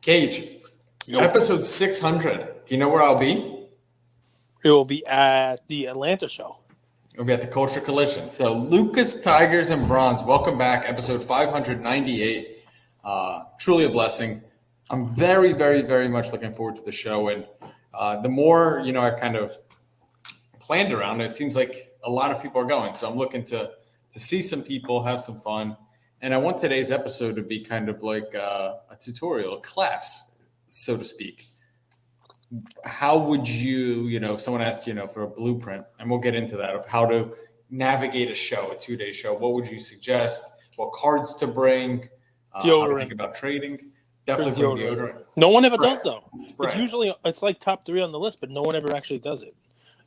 Cage, episode 600. Do you know where I'll be? It will be at the Atlanta show. It'll be at the Culture Collision. So, Lucas, Tigers, and Bronze, welcome back. Episode 598. Truly a blessing. I'm very, very, very much looking forward to the show. And the more, I kind of planned around it, it seems like a lot of people are going. So, I'm looking to see some people, have some fun. And I want today's episode to be kind of like a tutorial, a class, so to speak. How would you, if someone asked you, for a blueprint, and we'll get into that, of how to navigate a show, a 2-day show, what would you suggest? What cards to bring? How to think about trading? Definitely bring deodorant. No one ever does, though. It's like top 3 on the list, but no one ever actually does it.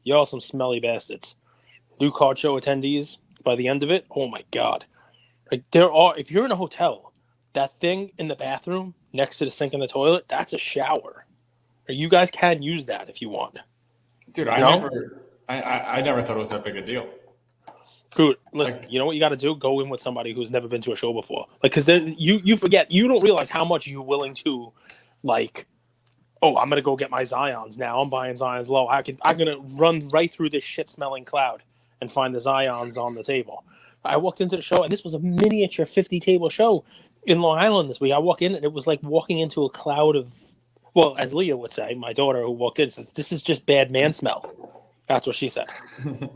Y'all some smelly bastards. New card show attendees, by the end of it, oh my God. Like if you're in a hotel, that thing in the bathroom next to the sink in the toilet, that's a shower. Or you guys can use that if you want. Dude, I never thought it was that big a deal. Dude, listen, you know what you got to do? Go in with somebody who's never been to a show before. Because you forget, you don't realize how much you're willing to, I'm going to go get my Zions now. I'm buying Zions low. I'm going to run right through this shit-smelling cloud and find the Zions on the table. I walked into the show, and this was a miniature 50-table show in Long Island this week. I walked in, and it was like walking into a cloud of, well, as Leah would say, my daughter who walked in says, "This is just bad man smell." That's what she said.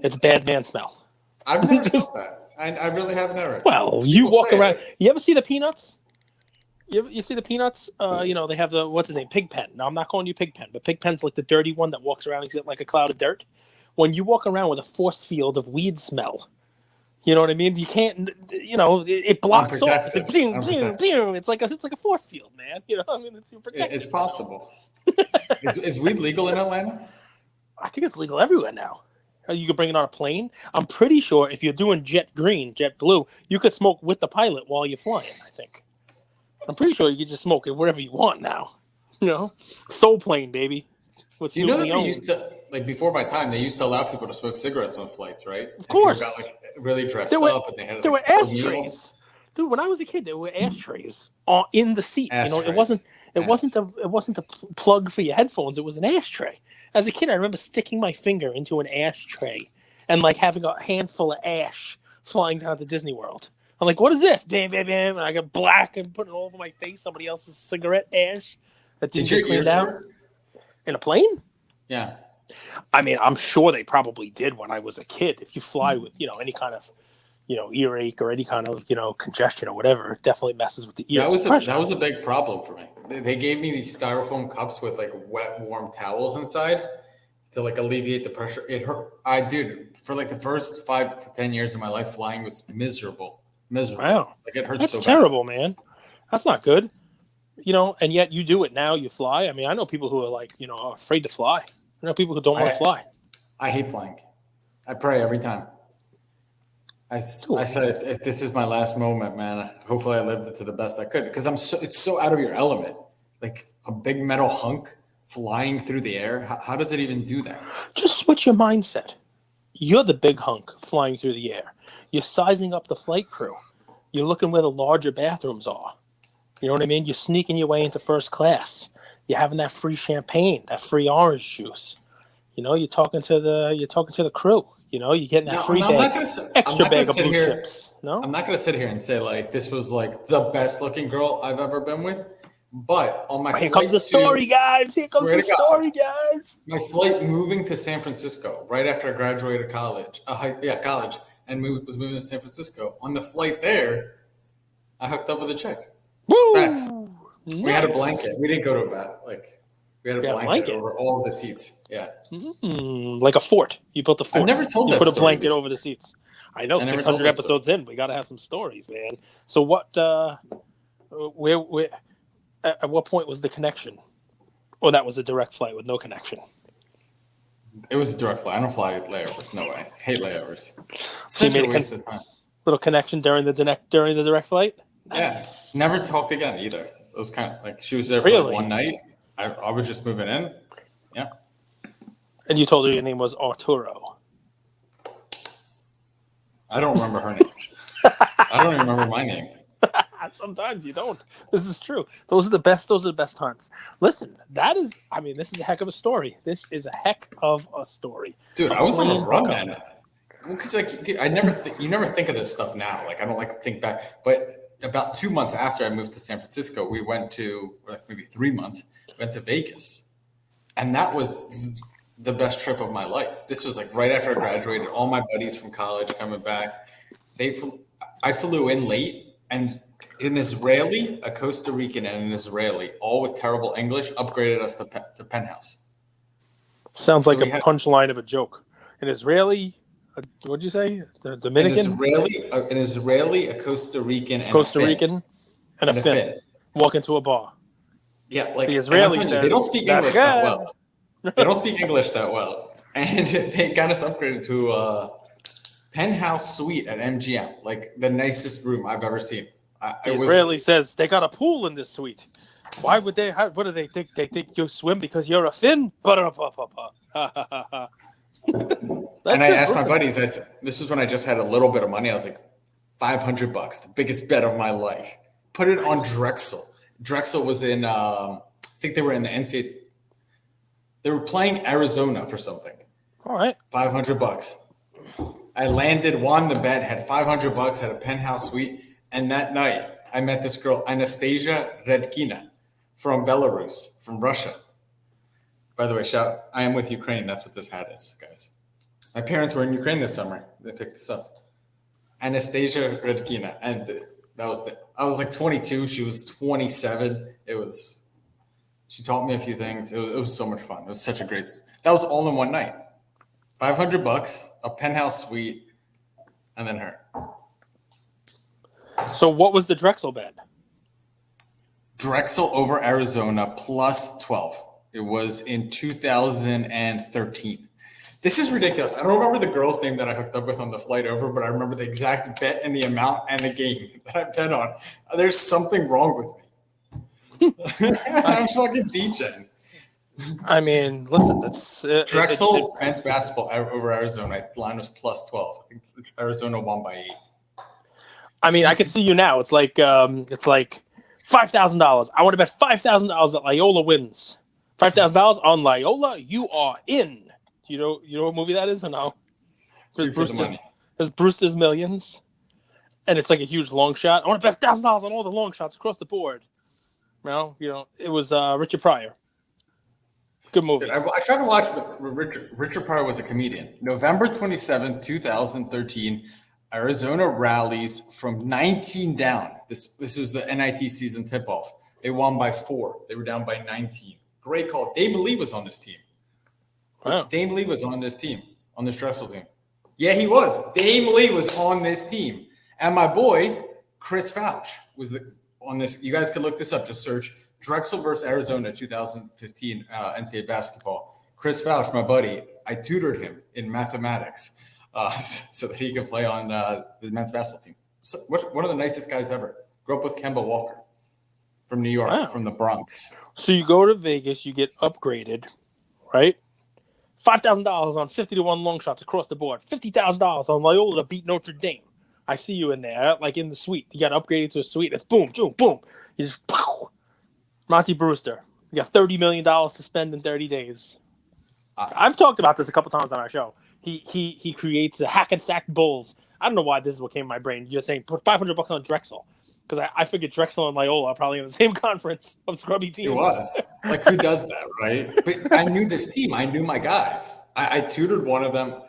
It's bad man smell. I've never smelled that. I really have never. Well, you walk around. You ever see the Peanuts? You see the Peanuts? They have the, what's his name? Pigpen. Now, I'm not calling you Pigpen, but Pigpen's like the dirty one that walks around. He's got like a cloud of dirt. When you walk around with a force field of weed smell, you know what I mean? You can't, it blocks off. It's like, it's like a force field, man. It's protected. It's possible. Is weed legal in Atlanta? I think it's legal everywhere now. You could bring it on a plane. I'm pretty sure if you're doing jet blue, you could smoke with the pilot while you're flying, I think. I'm pretty sure you could just smoke it wherever you want now. Soul plane, baby. You know that they used to, before my time, they used to allow people to smoke cigarettes on flights, right? Of course. Got, really dressed up, and they had there were ashtrays. Dude, when I was a kid, there were ashtrays in the seat. Ashtrays. It wasn't a plug for your headphones. It was an ashtray. As a kid, I remember sticking my finger into an ashtray and having a handful of ash flying down to Disney World. I'm like, what is this? Bam, bam, bam. And I got black and put it all over my face. Somebody else's cigarette ash that didn't get cleaned out. In a plane? Yeah. I mean, I'm sure they probably did when I was a kid. If you fly with, any kind of, earache or any kind of, congestion or whatever, it definitely messes with the ear. That was a big problem for me. They gave me these styrofoam cups with wet, warm towels inside to alleviate the pressure. It hurt. For the first 5 to 10 years of my life, flying was miserable. Wow. It hurt That's so bad. That's terrible, man. That's not good. And yet you do it now. You fly. I mean, I know people who are afraid to fly. I know people who don't want to fly. I hate flying. I pray every time. I say if this is my last moment, man, hopefully I lived it to the best I could, because it's so out of your element. Like a big metal hunk flying through the air. How does it even do that? Just switch your mindset. You're the big hunk flying through the air. You're sizing up the flight crew. You're looking where the larger bathrooms are. You know what I mean? You're sneaking your way into first class. You're having that free champagne, that free orange juice. You're talking to the crew. You're getting that free extra bag of blue chips. No, I'm not going to sit here and say this was the best looking girl I've ever been with. But on my here comes the story, guys. Here comes the story, guys. My flight moving to San Francisco right after I graduated college, and was moving to San Francisco. On the flight there, I hooked up with a chick. Woo! Facts. Nice. We had a blanket. We didn't go to a bed. We had a blanket over all of the seats. Yeah. Like a fort. You built a fort. I've never told that story. You put a blanket before. over the seats. I know, 600 episodes in. We got to have some stories, man. So what, where, at what point was the connection? Or that was a direct flight with no connection? It was a direct flight. I don't fly layovers. No way. Hate layovers. Such a waste of time. Little connection during the direct flight? Yeah. Never talked again either. It was kind of she was there for one night. I was just moving in. Yeah. And you told her your name was Arturo. I don't remember her name. I don't even remember my name. Sometimes you don't. This is true. Those are the best. Those are the best times. Listen, this is a heck of a story. This is a heck of a story. Dude, I was on a run then. Because dude, you never think of this stuff now. Like, I don't like to think back. But about 2 months after I moved to San Francisco, we went to, maybe 3 months, went to Vegas. And that was the best trip of my life. This was like right after I graduated. All my buddies from college coming back. I flew in late, and an Israeli, a Costa Rican, and an Israeli, all with terrible English, upgraded us to penthouse. Sounds like a punchline of a joke. An Israeli... What'd you say? The Dominican? An Israeli, a Costa Rican, and a Finn walk into a bar. Yeah, like the Israeli they don't speak English that well. They don't speak English that well, and they got us upgraded to a penthouse suite at MGM, like the nicest room I've ever seen. The Israeli says they got a pool in this suite. Why would they? What do they think? They think you swim because you're a Finn? And I asked my buddies, I said, this was when I just had a little bit of money. I was like, $500, the biggest bet of my life. Put it on Drexel. Drexel was in, I think they were in the NCAA. They were playing Arizona for something. All right. $500. I landed, won the bet, had $500, had a penthouse suite. And that night, I met this girl, Anastasia Redkina, from Belarus, from Russia. By the way, I am with Ukraine. That's what this hat is, guys. My parents were in Ukraine this summer. They picked this up. Anastasia Redkina. And I was like 22. She was 27. She taught me a few things. It was so much fun. It was such a that was all in one night. $500, a penthouse suite, and then her. So what was the Drexel bet? Drexel over Arizona plus 12. It was in 2013. This is ridiculous. I don't remember the girl's name that I hooked up with on the flight over, but I remember the exact bet and the amount and the game that I bet on. There's something wrong with me. I'm fucking DJing. I mean, listen, that's Drexel men's basketball over Arizona. The line was plus 12. I think Arizona won by 8. I mean, I can see you now. It's like $5,000. I want to bet $5,000 that Loyola wins. $5,000 on Loyola, you are in. You know what movie that is or no? There's Brewster's Millions, and it's like a huge long shot. I want to bet $1,000 on all the long shots across the board. Well, it was Richard Pryor. Good movie. Dude, I tried to watch, but Richard Pryor was a comedian. November 27, 2013, Arizona rallies from 19 down. This was the NIT season tip-off. They won by 4. They were down by 19. Great call. Dame Lee was on this team. Wow. Dame Lee was on this team, on this Drexel team. Yeah, he was. Dame Lee was on this team. And my boy, Chris Fouch, was on this. You guys can look this up. Just search Drexel versus Arizona 2015 NCAA basketball. Chris Fouch, my buddy, I tutored him in mathematics so that he could play on the men's basketball team. So, one of the nicest guys ever. Grew up with Kemba Walker from New York, from the Bronx. So you go to Vegas, you get upgraded, right? $5,000 on 50-1 long shots across the board. $50,000 on Loyola to beat Notre Dame. I see you in there, like in the suite. You got upgraded to a suite. It's boom, boom, boom. You just pow. Monty Brewster. You got $30 million to spend in 30 days. I've talked about this a couple times on our show. He creates the hack and sack Bulls. I don't know why this is what came in my brain. You're saying put $500 on Drexel. Because I figured Drexel and Loyola are probably in the same conference of scrubby teams. It was. Like, who does that, right? But I knew this team. I knew my guys. I tutored one of them.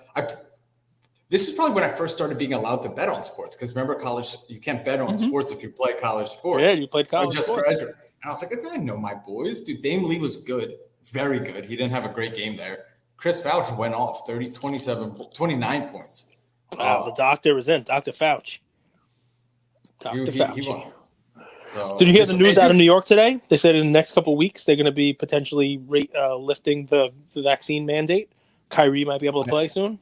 This is probably when I first started being allowed to bet on sports. Because remember, college, you can't bet on sports if you play college sports. Yeah, you played college sports. So I just graduated. And I was like, I know my boys. Dude, Dame Lee was good. Very good. He didn't have a great game there. Chris Fouch went off 29 points. Wow, the doctor is in. Dr. Fouch. He won. So, did you hear the news out of New York today? They said in the next couple of weeks they're going to be potentially lifting the vaccine mandate. Kyrie might be able to play soon.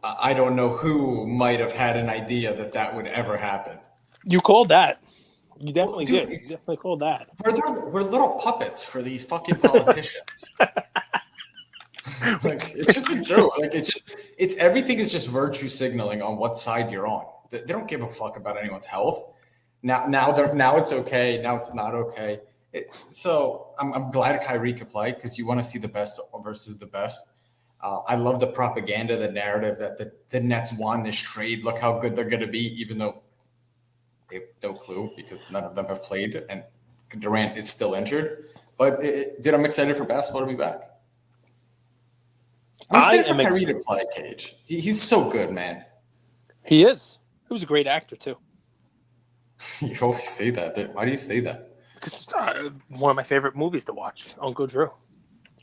I don't know who might have had an idea that would ever happen. You called that. You definitely did. You definitely called that. We're little puppets for these fucking politicians. Like, it's just a joke. Like, it's everything is just virtue signaling on what side you're on. They don't give a fuck about anyone's health. Now it's okay. Now it's not okay. So I'm glad Kyrie could play because you want to see the best versus the best. I love the propaganda, the narrative that the Nets won this trade. Look how good they're going to be, even though they have no clue because none of them have played and Durant is still injured. But I'm excited for basketball to be back. I'm excited for Kyrie to play, Cage. He's so good, man. He is. He was a great actor, too. You always say that. Why do you say that? Because one of my favorite movies to watch, Uncle Drew.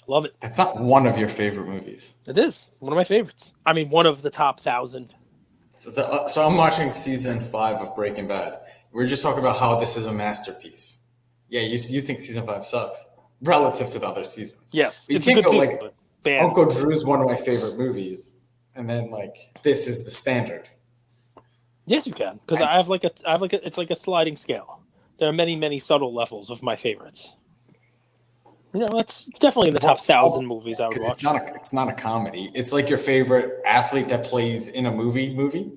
Love it. That's not one of your favorite movies. It is. One of my favorites. I mean, one of the top 1,000. So I'm watching season 5 of Breaking Bad. We're just talking about how this is a masterpiece. Yeah, you think season 5 sucks relative to the other seasons. Yes. But you can't go like Uncle Drew's one of my favorite movies, and then like this is the standard. Yes, you can, because I have it's like a sliding scale. There are many, many subtle levels of my favorites. It's definitely in the top 1,000 movies I would watch. It's not a comedy. It's like your favorite athlete that plays in a movie.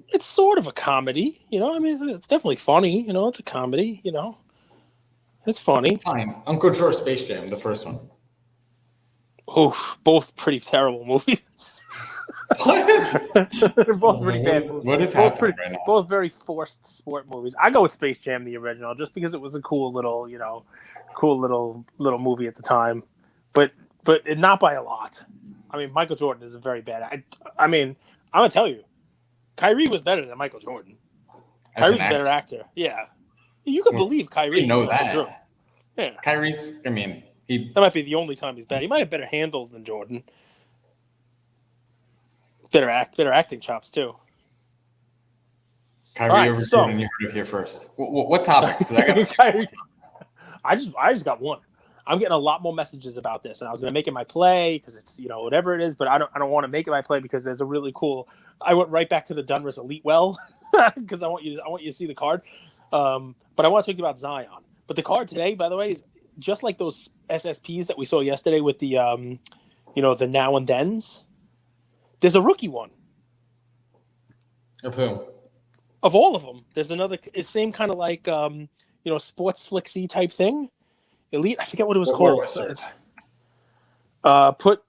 It's sort of a comedy, I mean, it's definitely funny. It's a comedy. It's funny. Fine. Uncle Drew or Space Jam, the first one. Oof, both pretty terrible movies. What? They're both pretty bad movies. What is happening right now? Both very forced sport movies. I go with Space Jam, the original, just because it was a cool little movie at the time, but not by a lot. I mean, Michael Jordan is a very bad. I mean, I'm gonna tell you, Kyrie was better than Michael Jordan. Kyrie's a better actor. Yeah, you can believe Kyrie. You know that. Drew. Yeah, Kyrie's. I mean, that might be the only time he's bad. He might have better handles than Jordan. Better acting chops too. Kyrie over Jordan. You heard it here first. What topics? Because I just got one. I'm getting a lot more messages about this, and I was going to make it my play because it's whatever it is, but I don't want to make it my play because there's a really cool. I went right back to the Dunris Elite well because I want you to see the card, but I want to talk about Zion. But the card today, by the way, is just like those SSPs that we saw yesterday with the the now and thens. There's a rookie one. Of whom? Of all of them. There's another same kind of like sports flicksy type thing. Elite. I forget what it was called. Put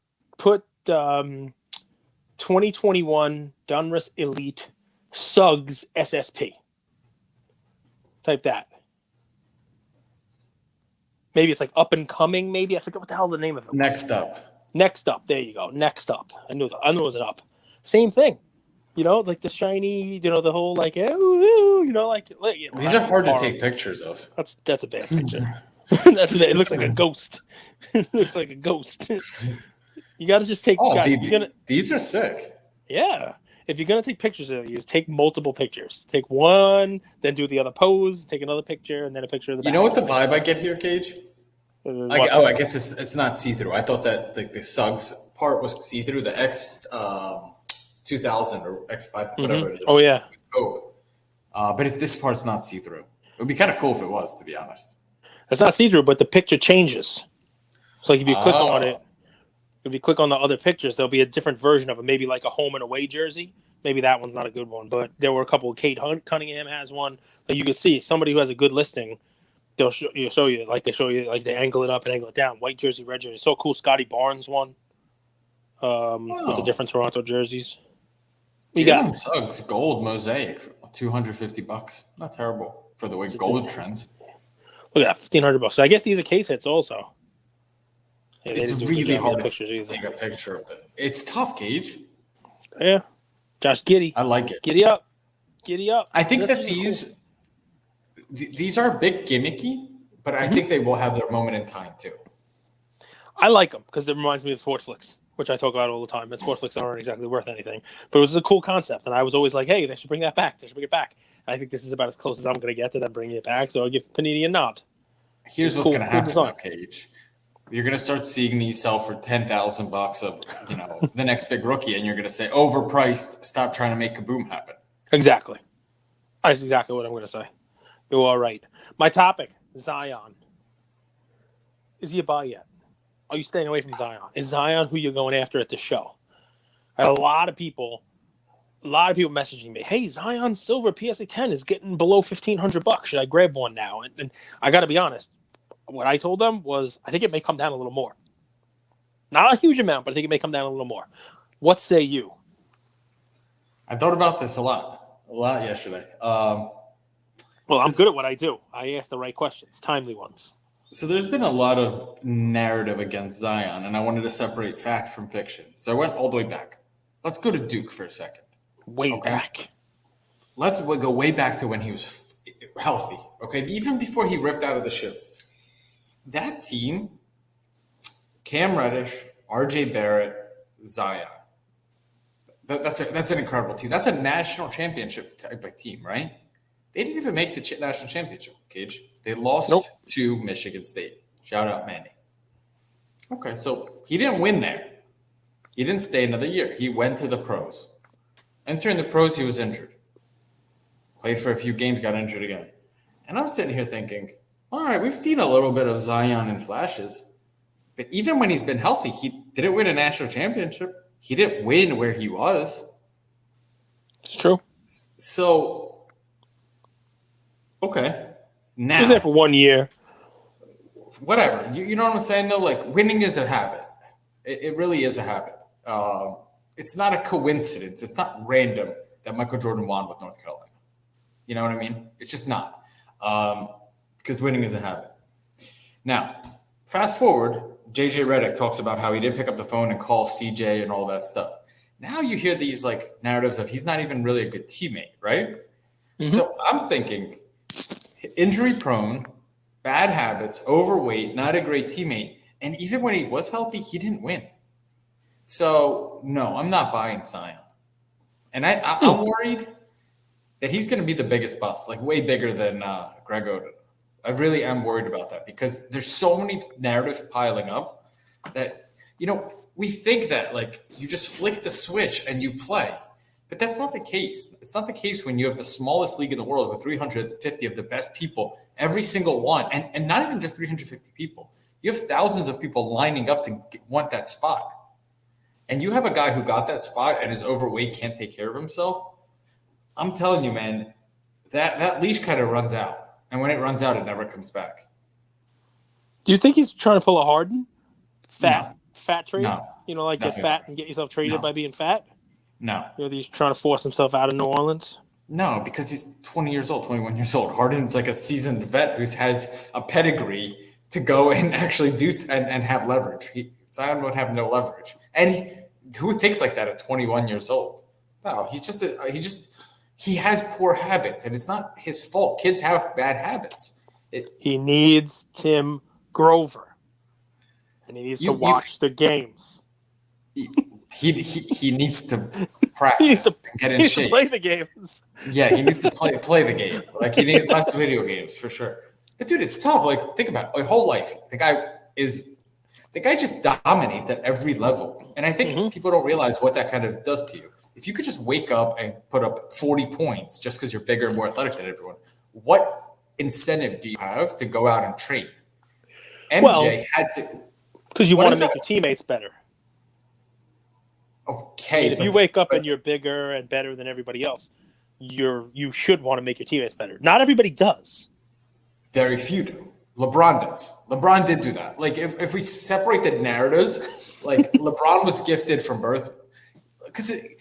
2021 Dunris Elite Suggs SSP. Type that. Maybe it's like up and coming. Maybe I forget what the hell the name of it was. Next up. There you go. Next up. I knew it was an up. Same thing. Like the shiny, the whole like, these are hard to take pictures of. That's a bad picture. It looks like a ghost. It looks like a ghost. You got to just take. These are sick. Yeah. If you're gonna take pictures of these, take multiple pictures. Take one, then do the other pose. Take another picture, and then a picture of the back. You know what the vibe I get here, Cage? I guess it's not see-through. I thought that the Suggs part was see-through. The X 2000 or X5, whatever it is. Oh yeah. But if this part's not see-through, it would be kind of cool if it was, to be honest. It's not see-through, but the picture changes. So like if you click on it, if you click on the other pictures, there'll be a different version of it. Maybe like a home and away jersey. Maybe that one's not a good one, but there were a couple. Kate Cunningham has one. Like you could see somebody who has a good listing. They'll show you like they angle it up and angle it down. White jersey, red jersey. So cool. Scotty Barnes one. With the different Toronto jerseys. You got Suggs gold mosaic, $250. Not terrible for the way gold trends. Look at that, $1,500. So I guess these are case hits also. Yeah, it's really hard to take a picture of it. It's tough, Gage. Yeah. Josh Giddey. I like it. Giddy up. I think that these are a bit gimmicky, but I think they will have their moment in time too. I like them because it reminds me of Sports Flicks, which I talk about all the time. And Sports Flicks aren't exactly worth anything, but it was a cool concept. And I was always like, hey, they should bring that back. And I think this is about as close as I'm going to get to them bringing it back. So I'll give Panini a nod. Here's what's going to happen now, Cage. You're going to start seeing these sell for $10,000 of, the next big rookie. And you're going to say, overpriced, stop trying to make Kaboom happen. Exactly. That's exactly what I'm going to say. You're all right. My topic, Zion. Is he a buy yet? Are you staying away from Zion? Is Zion who you're going after at the show? I had a lot of people a lot of people messaging me, "Hey, Zion Silver PSA 10 is getting below $1,500. Should I grab one now?" And I got to be honest. What I told them was, I think it may come down a little more. Not a huge amount, but I think it may come down a little more. What say you? I thought about this a lot yesterday. Well, I'm good at what I do. I ask the right questions, timely ones. So there's been a lot of narrative against Zion, and I wanted to separate fact from fiction. So I went all the way back. Let's go to Duke for a second. Way back. Let's go way back to when he was healthy. Okay, even before he ripped out of the shoe. That team, Cam Reddish, R.J. Barrett, Zion. That's an incredible team. That's a national championship type of team, right? They didn't even make the national championship, Cage. They lost to Michigan State. Shout out Manny. Okay, so he didn't win there. He didn't stay another year. He went to the pros. Entering the pros, he was injured. Played for a few games, got injured again. And I'm sitting here thinking, all right, we've seen a little bit of Zion in flashes. But even when he's been healthy, he didn't win a national championship. He didn't win where he was. It's true. So, okay. Now, he was there for 1 year. Whatever. You know what I'm saying, though? Like, winning is a habit. It really is a habit. It's not a coincidence. It's not random that Michael Jordan won with North Carolina. You know what I mean? It's just not. Because winning is a habit. Now, fast forward, JJ Redick talks about how he didn't pick up the phone and call CJ and all that stuff. Now you hear these like narratives of he's not even really a good teammate, right? Mm-hmm. So I'm thinking injury prone, bad habits, overweight, not a great teammate. And even when he was healthy, he didn't win. So no, I'm not buying Zion. And I'm worried that he's going to be the biggest bust, like way bigger than Greg Oden. I really am worried about that because there's so many narratives piling up that, we think that like you just flick the switch and you play, but that's not the case. It's not the case when you have the smallest league in the world with 350 of the best people, every single one, and not even just 350 people. You have thousands of people lining up to want that spot. And you have a guy who got that spot and is overweight, can't take care of himself. I'm telling you, man, that leash kind of runs out. And when it runs out, it never comes back. Do you think he's trying to pull a Harden? Fat trade? No. Get fat and get yourself traded by being fat? No. He's trying to force himself out of New Orleans? No, because he's 21 years old. Harden's like a seasoned vet who has a pedigree to go and actually do and have leverage. Zion would have no leverage. And who thinks like that at 21 years old? No, he has poor habits, and it's not his fault. Kids have bad habits. He needs Tim Grover, and he needs to watch the games. He needs to practice and get in shape. To play the games. Yeah, he needs to play the game. Like he needs less video games for sure. But dude, it's tough. Like think about it. Whole life. The guy just dominates at every level, and I think people don't realize what that kind of does to you. If you could just wake up and put up 40 points just because you're bigger and more athletic than everyone, what incentive do you have to go out and train? MJ had to. Because you want to make your teammates better. Okay. If you wake up and you're bigger and better than everybody else, you should want to make your teammates better. Not everybody does. Very few do. LeBron does. LeBron did do that. Like if we separate the narratives, like LeBron was gifted from birth. Because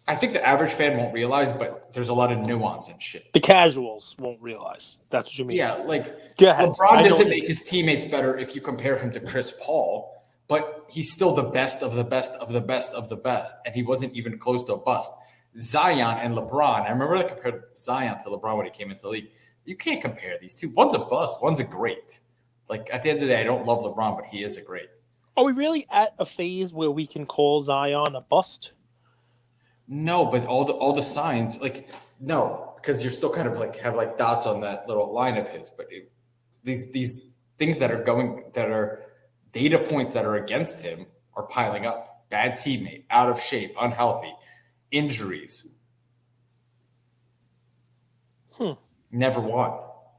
I think the average fan won't realize, but there's a lot of nuance and shit. The casuals won't realize. That's what you mean. Yeah, LeBron doesn't make his teammates better if you compare him to Chris Paul, but he's still the best of the best of the best of the best, and he wasn't even close to a bust. Zion and LeBron, I remember I compared Zion to LeBron when he came into the league. You can't compare these two. One's a bust, one's a great. Like, at the end of the day, I don't love LeBron, but he is a great. Are we really at a phase where we can call Zion a bust? No, but all the signs, no, because you're still kind of have dots on that little line of his. But these things that are data points that are against him are piling up. Bad teammate, out of shape, unhealthy, injuries. Never won,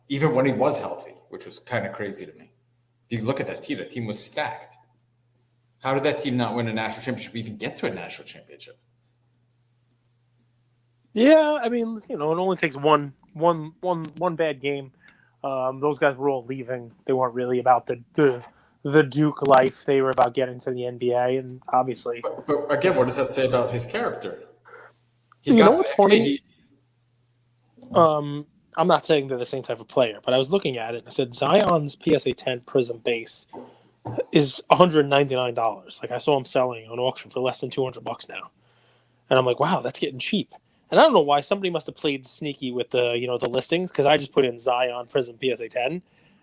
even when he was healthy, which was kind of crazy to me. If you look at that team was stacked. How did that team not win a national championship, even get to a national championship? Yeah, I mean, it only takes one bad game. Those guys were all leaving. They weren't really about the Duke life. They were about getting to the NBA, and obviously, But again, what does that say about his character? He you got know to what's the NBA. funny? I'm not saying they're the same type of player, but I was looking at it and I said Zion's PSA 10 Prism base is $199. Like I saw him selling on auction for less than $200 now, and I'm like, wow, that's getting cheap. And I don't know why somebody must have played sneaky with the listings because I just put in Zion Prism PSA 10,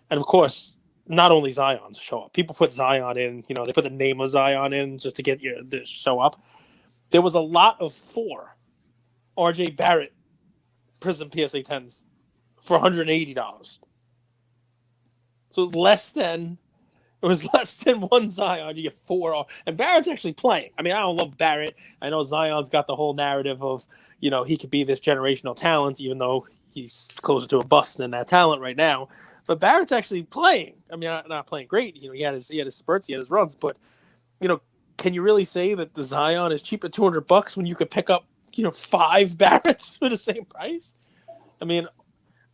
and of course, not only Zion's show up. People put Zion in, they put the name of Zion in just to get you to show up. There was a lot of 4 RJ Barrett Prism PSA 10s for $180. So it was less than one Zion. You get 4, and Barrett's actually playing. I mean, I don't love Barrett. I know Zion's got the whole narrative of he could be this generational talent, even though he's closer to a bust than that talent right now. But Barrett's actually playing. I mean, not playing great. He had his spurts, he had his runs, but can you really say that the Zion is cheap at $200 when you could pick up 5 Barretts for the same price? I mean,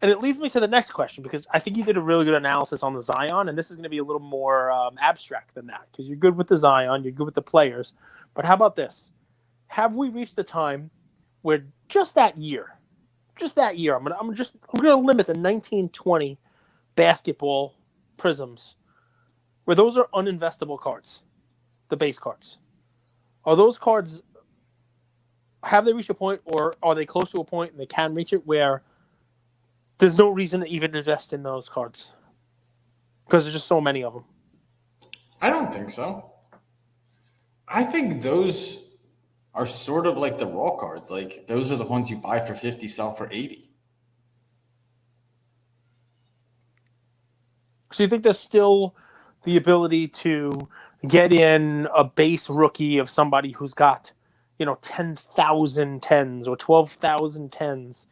and it leads me to the next question because I think you did a really good analysis on the Zion, and this is going to be a little more abstract than that because you're good with the Zion, you're good with the players. But how about this? Have we reached the time where just that year, I'm gonna limit the 1920 basketball prisms, where those are uninvestable cards, the base cards. Are those cards? Have they reached a point, or are they close to a point, and they can reach it where there's no reason to even invest in those cards because there's just so many of them? I don't think so. I think those are sort of like the raw cards. Like those are the ones you buy for 50, sell for 80. So you think there's still the ability to get in a base rookie of somebody who's got 10,000 tens or 12,000 tens?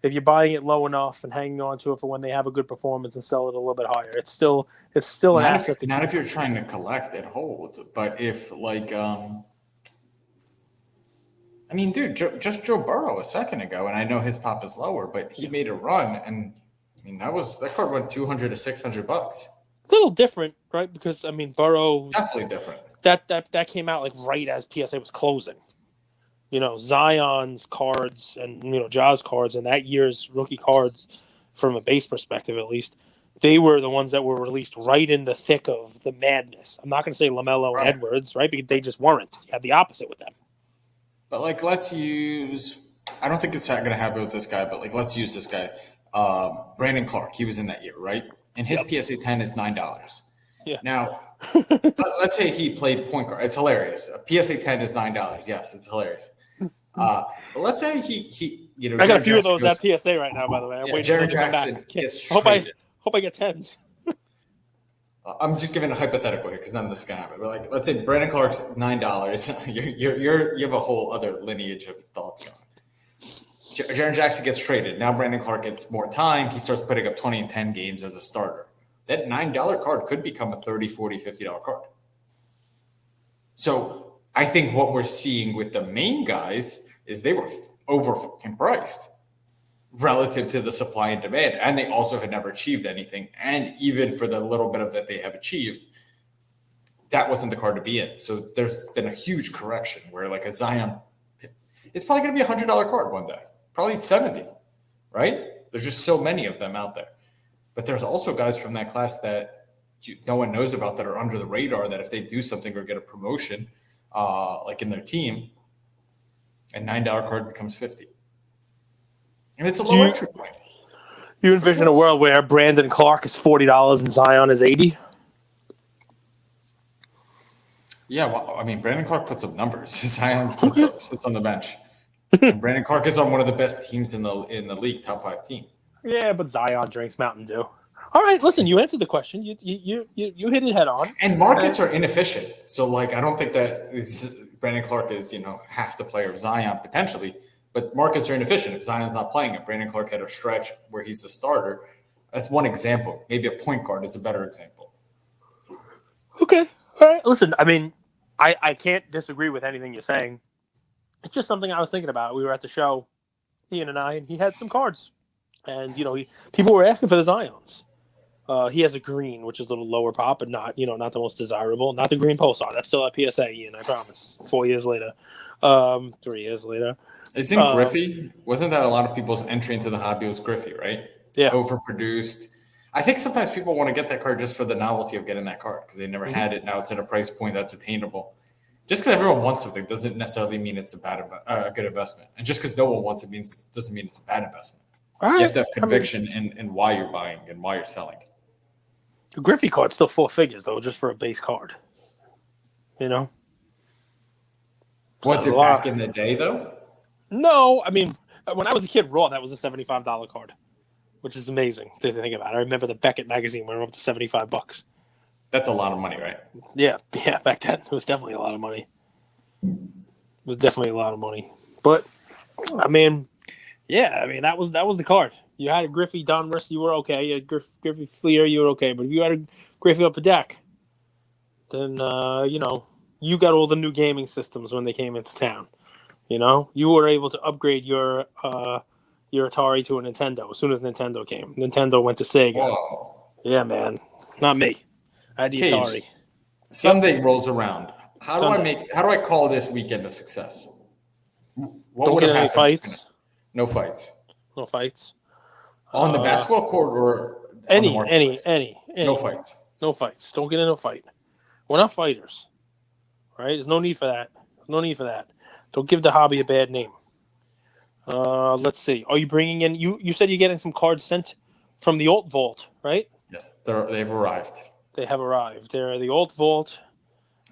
If you're buying it low enough and hanging on to it for when they have a good performance and sell it a little bit higher, it's still an asset. Not if you're trying to collect and hold, but if I mean, dude, just Joe Burrow a second ago, and I know his pop is lower, but he made a run, and I mean that card went $200 to $600. A little different, right? Because I mean, Burrow Definitely different. That came out like right as PSA was closing. Zion's cards and Ja's cards and that year's rookie cards, from a base perspective at least, they were the ones that were released right in the thick of the madness. I'm not going to say LaMelo and Edwards, right? Because they just weren't. You had the opposite with them. But let's use. I don't think it's not going to happen with this guy, but let's use this guy, Brandon Clark. He was in that year, right? And his PSA 10 is $9. Yeah. Now, let's say he played point guard. It's hilarious. A PSA 10 is $9. Yes, it's hilarious. But let's say he I got a few of those at PSA right now, by the way. I'm waiting Jaren for them Jackson back. gets Hope traded. I get tens. I'm just giving a hypothetical here because none of this is gonna happen. But let's say Brandon Clark's $9. You have a whole other lineage of thoughts going. Jaren Jackson gets traded. Now Brandon Clark gets more time. He starts putting up 20 and 10 games as a starter. That $9 card could become a $30, $40, $50 card. So I think what we're seeing with the main guys is they were over fucking priced relative to the supply and demand. And they also had never achieved anything. And even for the little bit of that they have achieved, that wasn't the card to be in. So there's been a huge correction where a Zion, it's probably going to be $100 card one day, probably 70, right? There's just so many of them out there. But there's also guys from that class that no one knows about that are under the radar that if they do something or get a promotion, in their team, a $9 card becomes 50. And it's a low entry point. You envision a world where Brandon Clark is $40 and Zion is $80? Yeah, well, I mean, Brandon Clark puts up numbers. Zion sits on the bench. And Brandon Clark is on one of the best teams in the league, top 5 team. Yeah, but Zion drinks Mountain Dew. All right, listen, you answered the question. You hit it head on. And markets are inefficient. So, I don't think that Brandon Clark is, half the player of Zion potentially. But markets are inefficient. If Zion's not playing it, Brandon Clark had a stretch where he's the starter. That's one example. Maybe a point guard is a better example. Okay. All right. Listen, I mean, I can't disagree with anything you're saying. It's just something I was thinking about. We were at the show Ian and I, and he had some cards. And, people were asking for the Zions. He has a green, which is a little lower pop, but not the most desirable. Not the green pulsar. That's still at PSA, Ian, I promise. 4 years later. 3 years later. Isn't Griffey? Wasn't that a lot of people's entry into the hobby was Griffey, right? Yeah. Overproduced. I think sometimes people want to get that card just for the novelty of getting that card because they never had it. Now it's at a price point that's attainable. Just because everyone wants something doesn't necessarily mean it's a good investment. And just because no one wants it doesn't mean it's a bad investment. Right. You have to have conviction in why you're buying and why you're selling. The Griffey card's still 4 figures, though, just for a base card. Was it back in the day, though? No, I mean, when I was a kid, raw, that was a $75 card, which is amazing to think about. I remember the Beckett magazine went up to $75. That's a lot of money, right? Yeah, back then, it was definitely a lot of money. But, I mean, that was the card. You had a Griffey Donruss, you were okay. You had Griffey Fleer, you were okay. But if you had a Griffey Upper Deck, then, you got all the new gaming systems when they came into town. You were able to upgrade your Atari to a Nintendo as soon as Nintendo came. Nintendo went to Sega. Whoa. Yeah, man. Not me. I had the Atari. Sunday rolls around. How do I call this weekend a success? Don't get any fights. No fights. No fights. On the basketball court or any. No fights. No fights. Don't get in a fight. We're not fighters. Right? There's no need for that. Don't give the hobby a bad name. Let's see. Are you bringing in? You said you're getting some cards sent from the Alt Vault, right? Yes, they've arrived. They have arrived. They're the Alt Vault.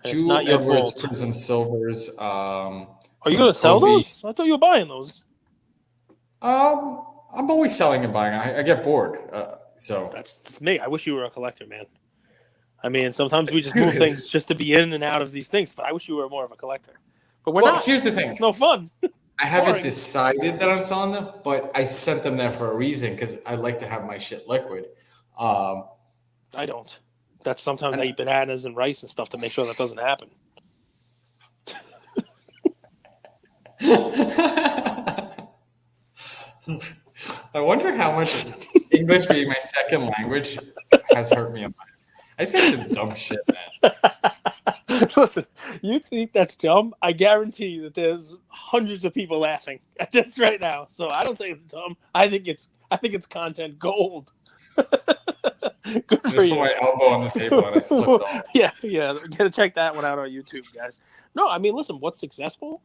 2 Edwards Prism Silvers. Are you going to sell those? I thought you were buying those. I'm always selling and buying. I get bored. So that's me. I wish you were a collector, man. I mean, sometimes we just move things just to be in and out of these things, but I wish you were more of a collector. But we're not. Here's the thing. It's no fun. I haven't decided that I'm selling them, but I sent them there for a reason because I like to have my shit liquid. I don't. That's sometimes I eat bananas and rice and stuff to make sure that doesn't happen. I wonder how much English being my second language has hurt me. I say some dumb shit, man. Listen, you think that's dumb? I guarantee that there's hundreds of people laughing at this right now. So I don't say it's dumb. I think it's content gold. Good for you. My elbow on the table and I slipped off. Yeah. Gotta check that one out on YouTube, guys. No, I mean, listen, what's successful?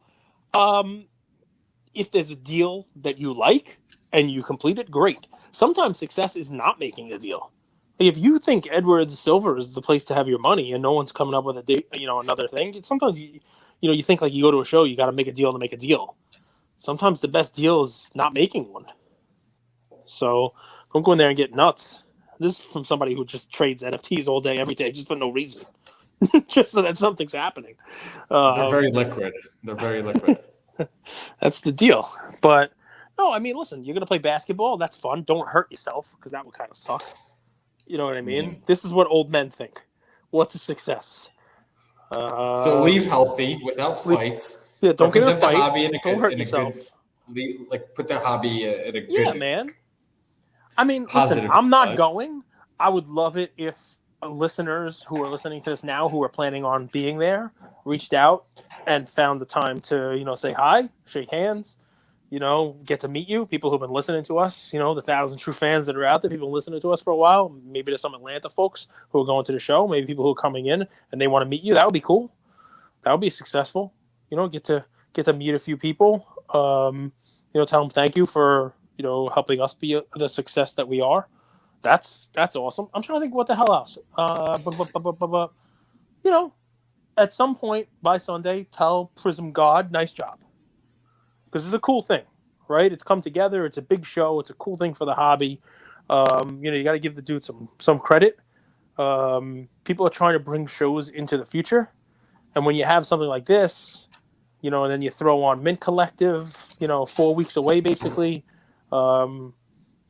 If there's a deal that you like and you complete it, great. Sometimes success is not making a deal. If you think Edwards Silver is the place to have your money and no one's coming up with another thing, sometimes you think like you go to a show, you got to make a deal to make a deal. Sometimes the best deal is not making one. So don't go in there and get nuts. This is from somebody who just trades NFTs all day, every day, just for no reason, just so that something's happening. They're very liquid. That's the deal. But no, I mean, listen, you're gonna play basketball. That's fun. Don't hurt yourself because that would kind of suck. You know what I mean? Mm-hmm. This is what old men think. What's a success? So leave healthy without fights. Yeah, don't get in a fight. Don't hurt yourself. Put the hobby in a good. Yeah, man. I mean, listen, I'm not going. I would love it if listeners who are listening to this now, who are planning on being there, reached out and found the time to, say hi, shake hands, get to meet you, people who've been listening to us, the 1,000 true fans that are out there, people listening to us for a while. Maybe there's some Atlanta folks who are going to the show, maybe people who are coming in and they want to meet you. That would be cool. That would be successful. Get to meet a few people. Tell them thank you for, helping us be the success that we are. That's awesome. I'm trying to think what the hell else. At some point by Sunday, tell Prism God, nice job. Because it's a cool thing, right? It's come together. It's a big show. It's a cool thing for the hobby. You got to give the dude some credit. People are trying to bring shows into the future. And when you have something like this, and then you throw on Mint Collective, 4 weeks away, basically.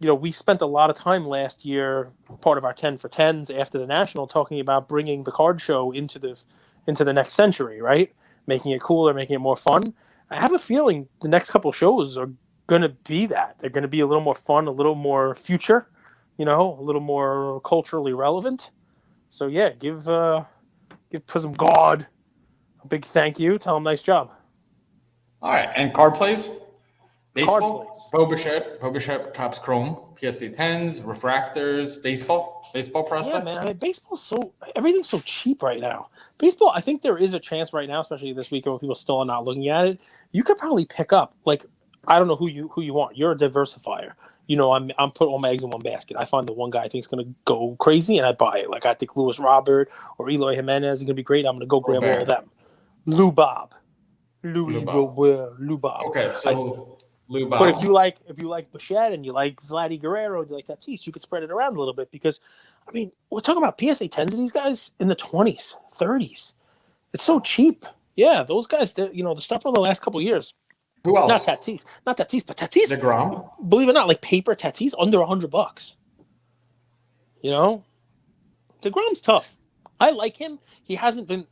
We spent a lot of time last year, part of our 10 for 10s after the National, talking about bringing the card show into the next century, right? Making it cooler, making it more fun. I have a feeling the next couple shows are going to be that. They're going to be a little more fun, a little more future, a little more culturally relevant. So yeah, give Prism God a big thank you. Tell him nice job. All right, and card plays? Baseball? Card Bobichette tops Chrome, PSA 10s, refractors, baseball prospect? Yeah, man. I mean, everything's so cheap right now. Baseball, I think there is a chance right now, especially this weekend when people still are not looking at it. You could probably pick up, like, I don't know who you want. You're a diversifier. I'm putting all my eggs in one basket. I find the one guy I think is going to go crazy, and I buy it. Like, I think Luis Robert or Eloy Jimenez is going to be great. I'm going to go grab all of them. Lou Bob. Okay, so Lou Bob. But if you like Bichette and you like Vladdy Guerrero and you like Tatis, you could spread it around a little bit because, I mean, we're talking about PSA 10s of these guys in the 20s, 30s. It's so cheap. Yeah, those guys, the stuff from the last couple of years. Who else? Not Tatis, but Tatis. DeGrom? Believe it or not, like paper Tatis under $100. DeGrom's tough. I like him. He hasn't been,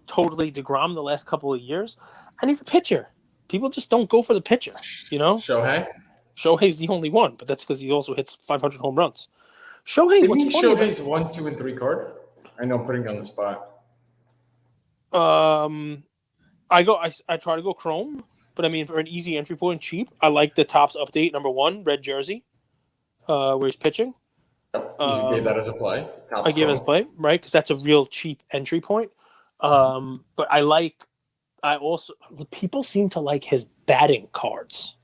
totally DeGrom the last couple of years. And he's a pitcher. People just don't go for the pitcher, Shohei's the only one, but that's because he also hits 500 home runs. Shohei's 1, 2, and 3 card? I know I'm putting you on the spot. I try to go Chrome, but I mean for an easy entry point, cheap. I like the Topps update number 1, red jersey, where he's pitching. You gave that as a play. I gave it as a play, right? Because that's a real cheap entry point. But people seem to like his batting cards.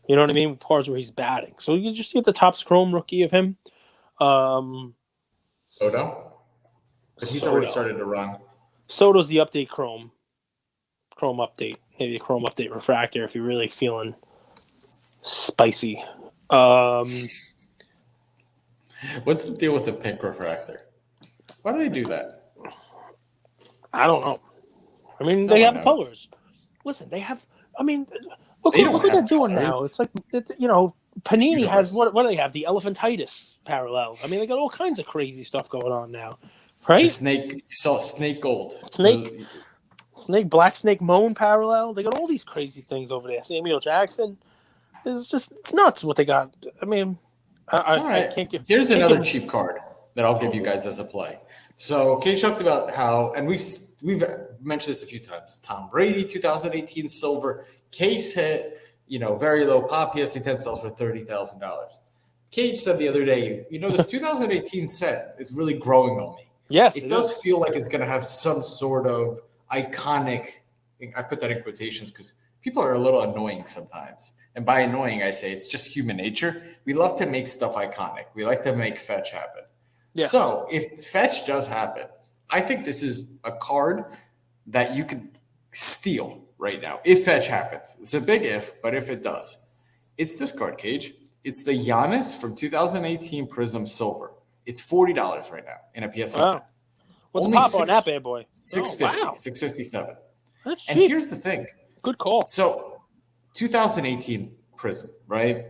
You know what I mean? Cards where he's batting. So you just get the Topps Chrome rookie of him. Soto? But he's already started to run. Soto's the update Chrome. Chrome update. Maybe a Chrome update refractor if you're really feeling spicy. What's the deal with the pink refractor? Why do they do that? I don't know. I mean, they have colors. Listen, they have. I mean, look what they're doing now. It's like, Panini has what do they have? The elephantitis parallel. I mean, they got all kinds of crazy stuff going on now, right? The snake, you saw snake gold. Black snake moan parallel. They got all these crazy things over there. Samuel Jackson. It's nuts what they got. I mean, I can't give. Here's another cheap card that I'll give you guys as a play. So Kate talked about how, and we've mentioned this a few times. Tom Brady, 2018 silver case hit, very low pop. PSA 10 sells for $30,000. Cage said the other day, this 2018 set is really growing on me. Yes, it does feel like it's going to have some sort of iconic. I put that in quotations because people are a little annoying sometimes. And by annoying, I say it's just human nature. We love to make stuff iconic. We like to make fetch happen. Yeah. So if fetch does happen, I think this is a card that you can steal right now. If fetch happens, it's a big if, but if it does, it's this card, Cage. It's the Giannis from 2018 Prism Silver. It's $40 right now in a PSA. Wow. What's the pop on that bad boy? $657. That's cheap. And here's the thing. Good call. So 2018 Prism, right?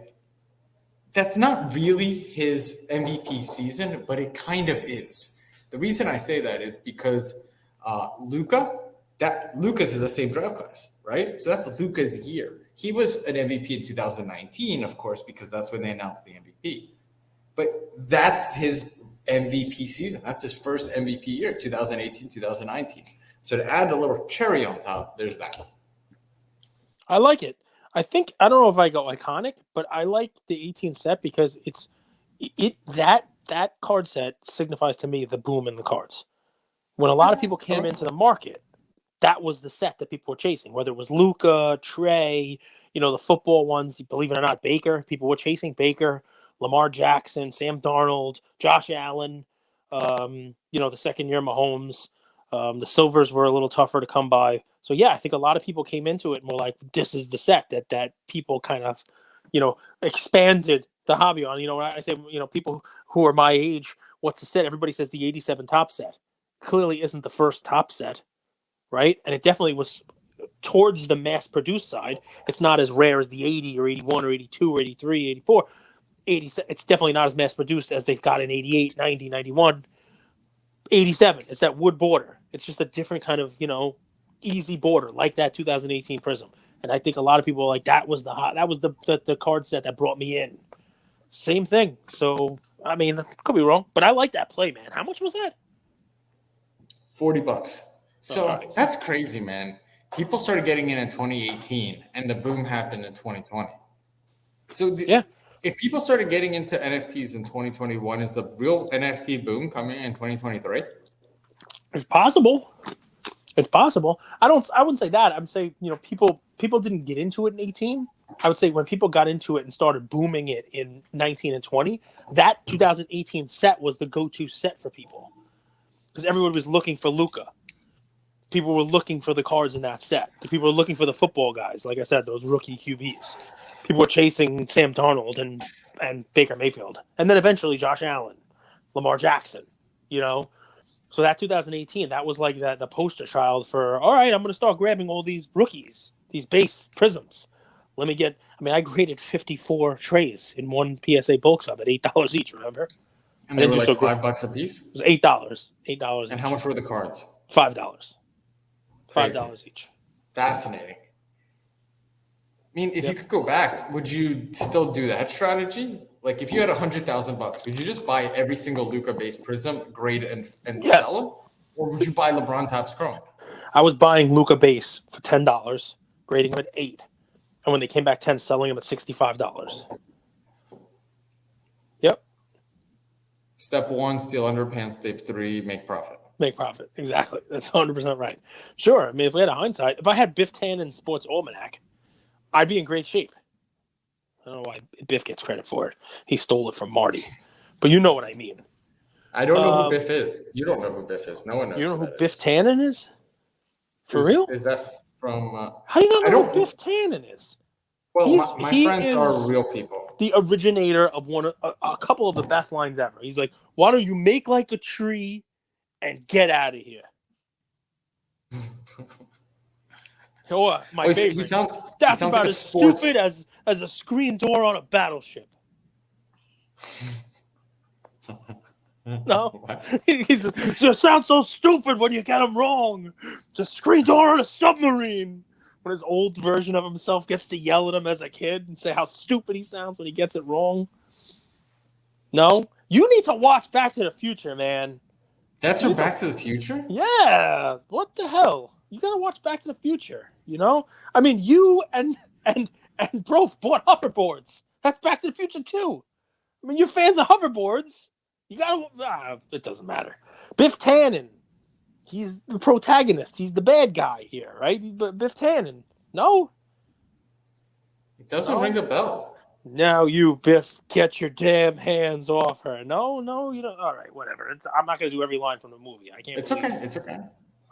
That's not really his MVP season, but it kind of is. The reason I say that is because Luka's in the same draft class, right? So that's Luka's year. He was an MVP in 2019, of course, because that's when they announced the MVP. But that's his MVP season. That's his first MVP year, 2018, 2019. So to add a little cherry on top, there's that. I like it. I don't know if I go iconic, but I like the 18 set because that card set signifies to me the boom in the cards. When a lot of people came into the market, that was the set that people were chasing, whether it was Luka, Trey, the football ones, believe it or not, Baker. People were chasing Baker, Lamar Jackson, Sam Darnold, Josh Allen, the second year Mahomes. The silvers were a little tougher to come by. So, yeah, I think a lot of people came into it and were like, this is the set that people kind of, expanded the hobby on. When I say, people who are my age, what's the set? Everybody says the 87 top set. Clearly isn't the first top set, right? And it definitely was towards the mass-produced side. It's not as rare as the 80 or 81 or 82 or 83, 84. 80, it's definitely not as mass-produced as they've got in 88, 90, 91. 87, it's that wood border. It's just a different kind of, easy border, like that 2018 Prism. And I think a lot of people are like, that was the card set that brought me in. Same thing. So, I mean, could be wrong, but I like that play, man. How much was that? $40. So that's crazy, man. People started getting in 2018, and the boom happened in 2020. So if people started getting into NFTs in 2021, is the real NFT boom coming in 2023? It's possible. It's possible. I wouldn't say that. I would say, people didn't get into it in 18. I would say when people got into it and started booming it in 19 and 20, that 2018 set was the go-to set for people. Because everyone was looking for Luka. People were looking for the cards in that set. The people were looking for the football guys. Like I said, those rookie QBs. People were chasing Sam Darnold and Baker Mayfield. And then eventually Josh Allen, Lamar Jackson, So that 2018, that was like the poster child for, all right, I'm going to start grabbing all these rookies, these base prisms. I graded 54 trays in one PSA bulk sub at $8 each, remember? And they were like $5 a piece? It was $8. $8 And how much were the cards? $5. $5 each. Fascinating. I mean, if you could go back, would you still do that strategy? Like, if you had $100,000, would you just buy every single Luka-based prism, grade and sell them? Or would you buy LeBron Topps Chrome? I was buying Luka base for $10, grading them at $8. And when they came back 10, selling them at $65. Yep. Step 1, steal underpants. Step 3, make profit. Make profit. Exactly. That's 100% right. Sure. I mean, if we had a hindsight, if I had Biff Tannen's Sports Almanac, I'd be in great shape. I don't know why Biff gets credit for it. He stole it from Marty. But you know what I mean. I don't know who Biff is. You don't know who Biff is. No one knows. You know who Biff Tannen is? For real? Is that from... How do you not know who Biff Tannen is? Well, my friends are real people. The originator of a couple of the best lines ever. He's like, why don't you make like a tree and get out of here? My favorite. He sounds That's like about a as sports... stupid as a screen door on a battleship. No, it just sounds so stupid when you get him wrong. It's a screen door on a submarine. When his old version of himself gets to yell at him as a kid and say how stupid he sounds when he gets it wrong. No, you need to watch Back to the Future, man. That's from Back to the Future? Yeah. What the hell? You gotta watch Back to the Future. I mean, you and bro bought hoverboards. That's Back to the Future too. I mean, you're fans of hoverboards. You gotta. It doesn't matter. Biff Tannen. He's the protagonist. He's the bad guy here, right? But Biff Tannen. No? It doesn't ring a bell. Now you, Biff, get your damn hands off her. No, you don't. All right, whatever. I'm not going to do every line from the movie. I can't. It's okay. It's okay.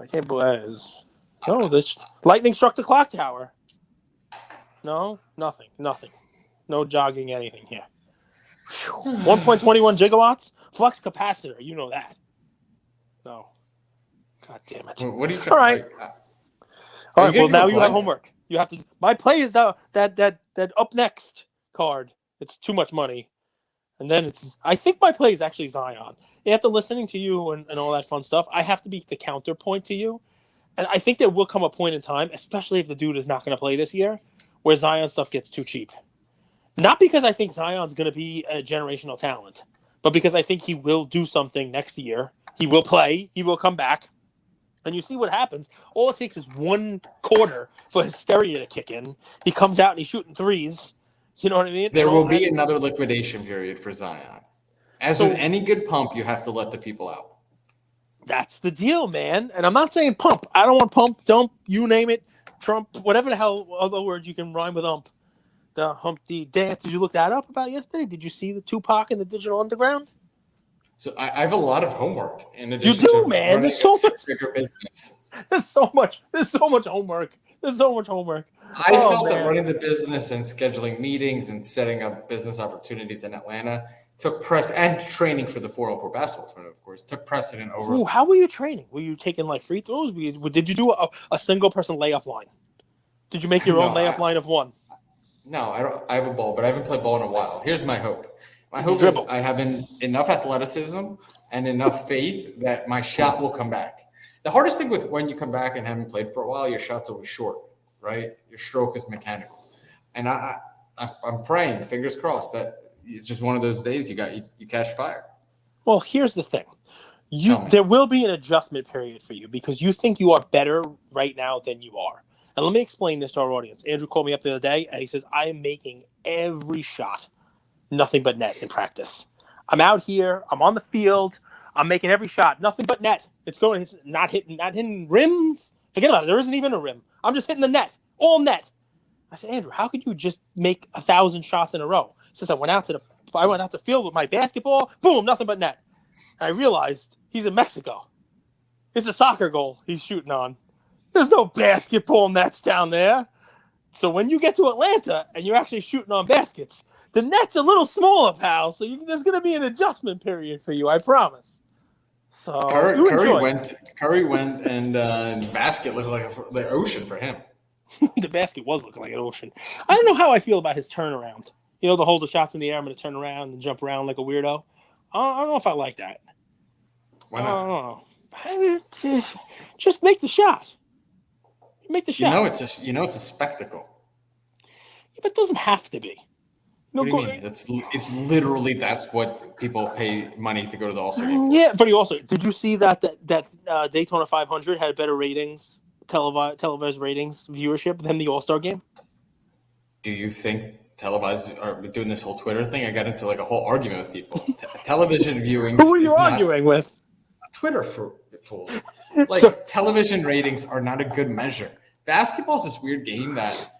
I can't believe it. No, this lightning struck the clock tower. No, nothing. No jogging anything here. 1.21 gigawatts? Flux capacitor. You know that. No. God damn it. What are you trying? All right. Well, now you have homework. You have to. My play is that up next card. It's too much money, and then it's. I think my play is actually Zion. After listening to you and all that fun stuff, I have to be the counterpoint to you, and I think there will come a point in time, especially if the dude is not going to play this year, where Zion stuff gets too cheap. Not because I think Zion's going to be a generational talent, but because I think he will do something next year. He will play. He will come back. And you see what happens. All it takes is one quarter for hysteria to kick in. He comes out and he's shooting threes. You know what I mean? There will be another liquidation period for Zion. As with any good pump, you have to let the people out. That's the deal, man. And I'm not saying pump. I don't want pump, dump, you name it, Trump, whatever the hell other words you can rhyme with ump. The Humpty Dance. Did you look that up about yesterday? Did you see the Tupac in the Digital Underground? So I have a lot of homework in addition you do, to man. There's so much business. There's so much homework. I felt that running the business and scheduling meetings and setting up business opportunities in Atlanta took and training for the 404 basketball tournament, of course, took precedent over. Ooh, how were you training? Were you taking like free throws? Did you do a single person layup line? Did you make your own layup line of one? No, I don't. I have a ball, but I haven't played ball in a while. Here's my hope. My hope is I have enough athleticism and enough faith that my shot will come back. The hardest thing with when you come back and haven't played for a while, your shot's always short, right? Your stroke is mechanical. And I'm praying, fingers crossed, that it's just one of those days you catch fire. Well, here's the thing. There will be an adjustment period for you because you think you are better right now than you are. And let me explain this to our audience. Andrew called me up the other day, and he says, I am making every shot nothing but net in practice. I'm out here. I'm on the field. I'm making every shot nothing but net. It's not hitting rims. Forget about it. There isn't even a rim. I'm just hitting the net, all net. I said, Andrew, how could you just make 1,000 shots in a row? Since I went out to the field with my basketball, boom, nothing but net. I realized he's in Mexico. It's a soccer goal he's shooting on. There's no basketball nets down there. So when you get to Atlanta and you're actually shooting on baskets, the net's a little smaller, pal. So there's going to be an adjustment period for you, I promise. So Curry went, and the basket looked like the ocean for him. The basket was looking like an ocean. I don't know how I feel about his turnaround. To hold the shots in the air, I'm going to turn around and jump around like a weirdo. I don't know if I like that. Why not? I don't know. Just make the shot. Make the shot. It's a spectacle. Yeah, but it doesn't have to be. What do you mean? It's literally that's what people pay money to go to the All-Star game for. Yeah, but did you see that Daytona 500 had better ratings, televised ratings, viewership than the All-Star game? Do you think televised are doing this whole Twitter thing? I got into like a whole argument with people. Television viewing. Who are you arguing with? Twitter fools. Television ratings are not a good measure. Basketball is this weird game that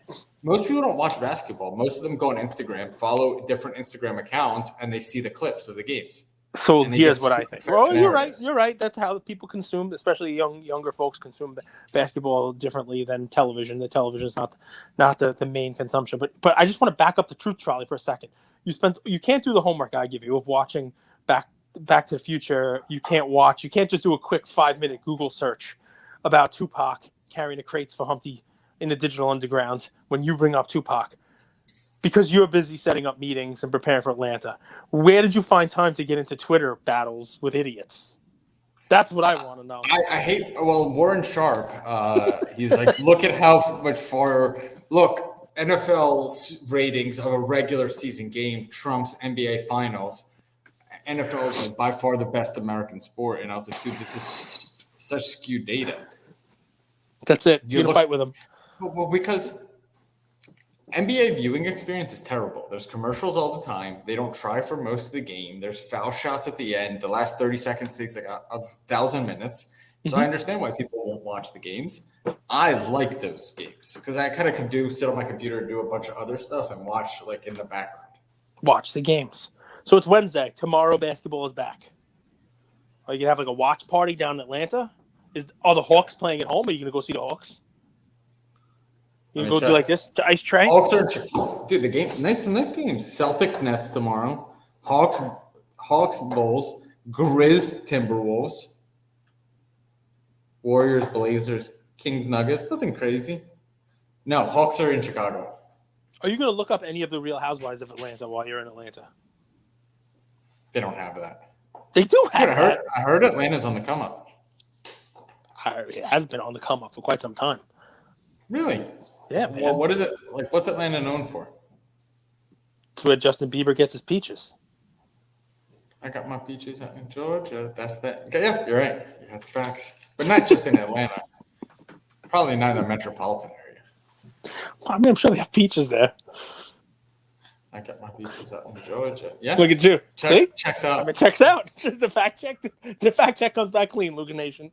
most people don't watch basketball. Most of them go on Instagram, follow different Instagram accounts, and they see the clips of the games. So here's what I think. Well, you're right. You're right. That's how people consume, especially younger folks consume basketball differently than television. The television is not the main consumption. But I just want to back up the truth trolley for a second. You can't do the homework I give you of watching Back to the Future. You can't just do a quick 5-minute Google search about Tupac carrying the crates for Humpty in the digital underground when you bring up Tupac. Because you're busy setting up meetings and preparing for Atlanta. Where did you find time to get into Twitter battles with idiots? That's what I want to know. I hate, Warren Sharp, he's like, look at how much NFL ratings of a regular season game trumps NBA finals. NFL is by far the best American sport. And I was like, dude, this is such skewed data. That's it. You're going to fight with them. Well, because NBA viewing experience is terrible. There's commercials all the time. They don't try for most of the game. There's foul shots at the end. The last 30 seconds takes like 1,000 minutes. So I understand why people won't watch the games. I like those games because I kind of can sit on my computer and do a bunch of other stuff and watch like in the background. Watch the games. So it's Wednesday. Tomorrow basketball is back. Are you going to have like a watch party down in Atlanta? Are the Hawks playing at home? Are you going to go see the Hawks? You can go do like this to ice tray. Hawks dude. The game, nice games. Celtics Nets tomorrow. Hawks Bulls. Grizz Timberwolves. Warriors Blazers. Kings Nuggets. Nothing crazy. No, Hawks are in Chicago. Are you going to look up any of the Real Housewives of Atlanta while you're in Atlanta? They don't have that. They do have that. I heard Atlanta's on the come up. It has been on the come up for quite some time. Really? Yeah, man. Well, what is it like? What's Atlanta known for? It's where Justin Bieber gets his peaches. I got my peaches out in Georgia. That's that. Okay, yeah, you're right. That's facts. But not just in Atlanta. Probably not in a metropolitan area. Well, I mean, I'm sure they have peaches there. I got my peaches out in Georgia. Yeah. Look at you. See? Checks out. I mean, checks out. The fact check comes back clean, Luka Nation.